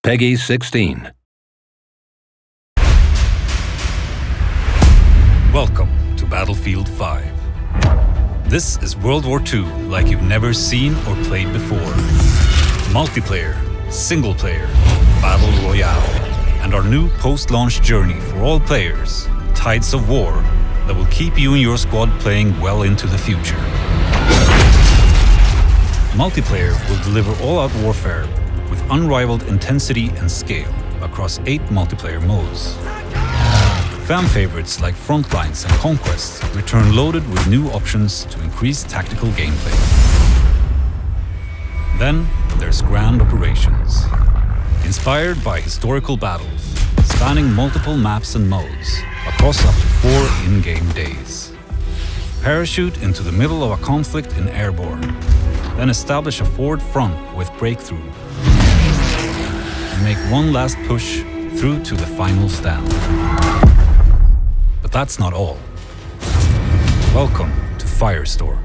Peggy 16. Welcome to Battlefield 5. This is World War II like you've never seen or played before. Multiplayer, single player, Battle Royale, and our new post-launch journey for all players, Tides of War, that will keep you and your squad playing well into the future. Multiplayer will deliver all-out warfare with unrivaled intensity and scale across 8 multiplayer modes. Fan favorites like Frontlines and Conquest return loaded with new options to increase tactical gameplay. Then there's Grand Operations. Inspired by historical battles, spanning multiple maps and modes across up to 4 in-game days. Parachute into the middle of a conflict in Airborne, then establish a forward front with Breakthrough, and make one last push through to the final stand. But that's not all. Welcome to Firestorm.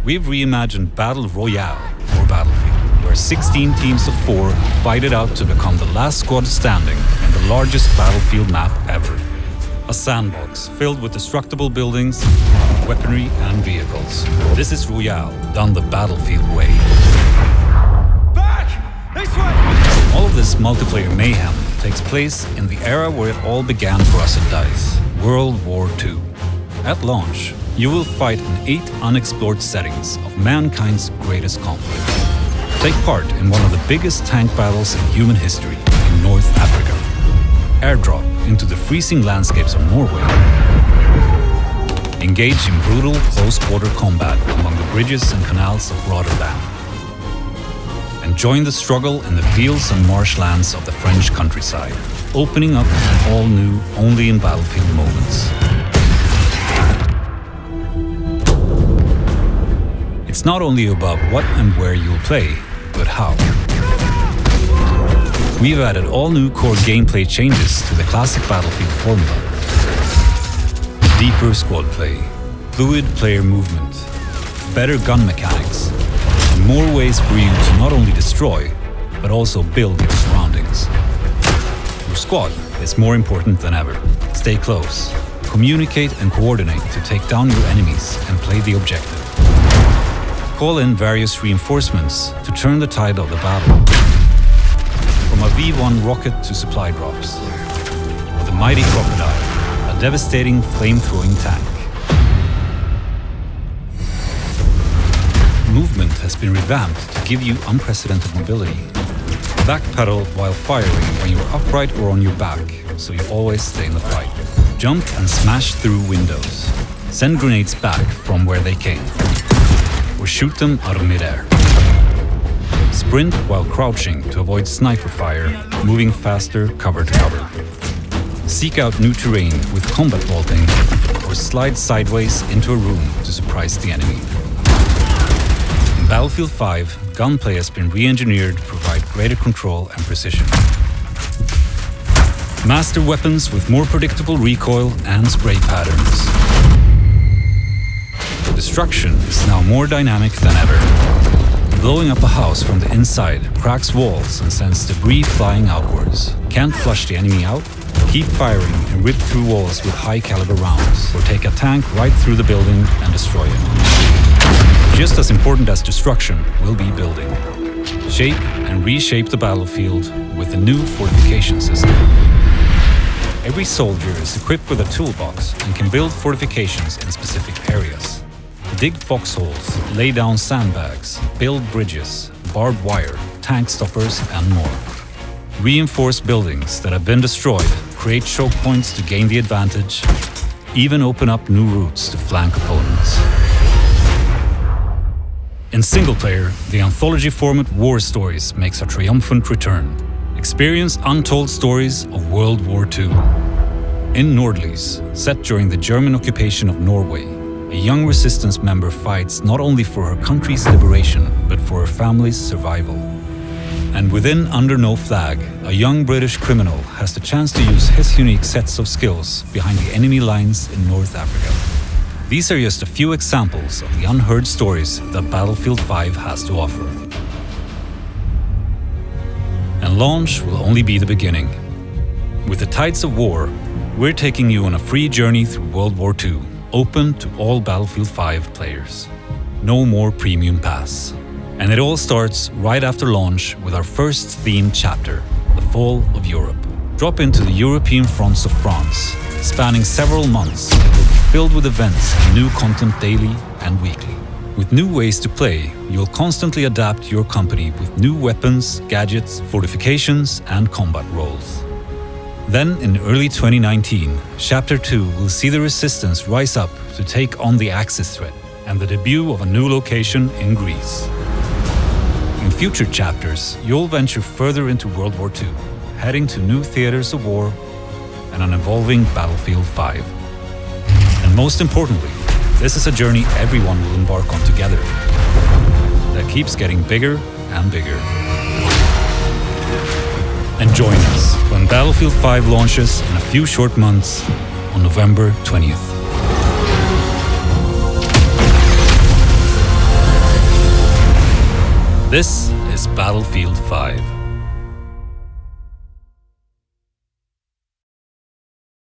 We've reimagined Battle Royale for Battlefield, where 16 teams of 4 fight it out to become the last squad standing in the largest battlefield map ever. A sandbox filled with destructible buildings, weaponry and vehicles. This is Royale done the Battlefield way. Back! This way! All of this multiplayer mayhem takes place in the era where it all began for us at DICE, World War II. At launch, you will fight in 8 unexplored settings of mankind's greatest conflict. Take part in one of the biggest tank battles in human history in North Africa. Airdrop into the freezing landscapes of Norway. Engage in brutal close-quarter combat among the bridges and canals of Rotterdam. And join the struggle in the fields and marshlands of the French countryside, opening up an all-new, only in Battlefield moments. It's not only about what and where you'll play, but how. We've added all new core gameplay changes to the classic Battlefield formula. Deeper squad play, fluid player movement, better gun mechanics, and more ways for you to not only destroy, but also build your surroundings. Your squad is more important than ever. Stay close, communicate and coordinate to take down your enemies and play the objective. Call in various reinforcements to turn the tide of the battle. From a V1 rocket to supply drops, or the mighty Crocodile, a devastating flame-throwing tank. Movement has been revamped to give you unprecedented mobility. Backpedal while firing when you're upright or on your back, so you always stay in the fight. Jump and smash through windows. Send grenades back from where they came, or shoot them out of midair. Sprint while crouching to avoid sniper fire, moving faster cover to cover. Seek out new terrain with combat vaulting, or slide sideways into a room to surprise the enemy. In Battlefield 5, gunplay has been re-engineered to provide greater control and precision. Master weapons with more predictable recoil and spray patterns. Destruction is now more dynamic than ever. Blowing up a house from the inside cracks walls and sends debris flying outwards. Can't flush the enemy out? Keep firing and rip through walls with high-caliber rounds, or take a tank right through the building and destroy it. Just as important as destruction will be building. Shape and reshape the battlefield with a new fortification system. Every soldier is equipped with a toolbox and can build fortifications in specific areas. Dig foxholes, lay down sandbags, build bridges, barbed wire, tank stoppers, and more. Reinforce buildings that have been destroyed, create choke points to gain the advantage, even open up new routes to flank opponents. In single player, the anthology format War Stories makes a triumphant return. Experience untold stories of World War II. In Nordlys, set during the German occupation of Norway, a young resistance member fights not only for her country's liberation, but for her family's survival. And within Under No Flag, a young British criminal has the chance to use his unique sets of skills behind the enemy lines in North Africa. These are just a few examples of the unheard stories that Battlefield 5 has to offer. And launch will only be the beginning. With the Tides of War, we're taking you on a free journey through World War II, open to all Battlefield 5 players. No more premium pass. And it all starts right after launch with our first themed chapter, The Fall of Europe. Drop into the European fronts of France. Spanning several months, it will be filled with events and new content daily and weekly. With new ways to play, you'll constantly adapt your company with new weapons, gadgets, fortifications, and combat roles. Then, in early 2019, Chapter 2 will see the Resistance rise up to take on the Axis threat and the debut of a new location in Greece. In future chapters, you'll venture further into World War II, heading to new theaters of war and an evolving Battlefield 5. And most importantly, this is a journey everyone will embark on together that keeps getting bigger and bigger. And join us when Battlefield 5 launches in a few short months on November 20th. This is Battlefield 5.